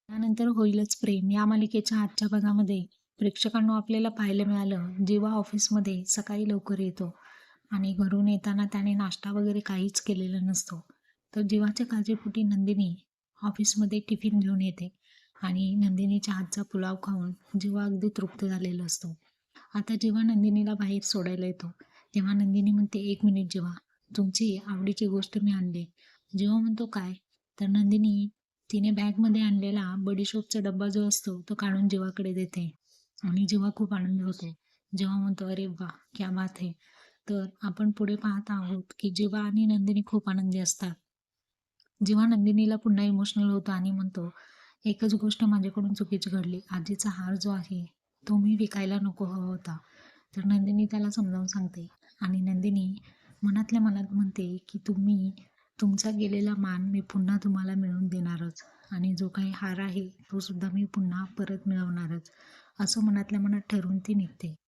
त्यानंतर होईलच प्रेम या मालिकेच्या आजच्या भागामध्ये प्रेक्षकांना आपल्याला पाहायला मिळालं, जेव्हा ऑफिसमध्ये सकाळी लवकर येतो आणि घरून येताना त्याने नाश्ता वगैरे काहीच केलेला नसतो. तर जीवाच्या काळजीपोटी नंदिनी ऑफिसमध्ये टिफिन घेऊन येते आणि नंदिनीच्या हातचा पुलाव खाऊन जीवा अगदी तृप्त झालेला असतो. आता जेव्हा नंदिनीला बाहेर सोडायला येतो, तेव्हा नंदिनी म्हणते, "एक मिनिट जेव्हा, तुमची आवडीची गोष्ट मी आणली." जेव्हा म्हणतो, "काय?" तर नंदिनी तिने बॅगमध्ये आणलेला बडीशोपचा डब्बा जो असतो तो काढून जीवाकडे देते आणि जीवा खूप आनंद होतो. जेव्हा म्हणतो, "अरे वाह! क्या बात है!" तर आपण पुढे पाहत आहोत की जीवा आणि नंदिनी खूप आनंदी असतात. जेव्हा नंदिनीला पुन्हा इमोशनल होतो आणि म्हणतो, "एकच गोष्ट माझ्याकडून चुकीची घडली. आजीचा हार जो आहे, तो मी विकायला नको हवा होता." तर नंदिनी त्याला समजावून सांगते आणि नंदिनी मनातल्या मनात म्हणते, की तुमचा गेलेला मान मी पुन्हा तुम्हाला मिळवून देणारच आणि जो काही हार आहे, तो सुद्धा मी पुन्हा परत मिळवणारच, असं मनातल्या मनात ठरवून ती निघते.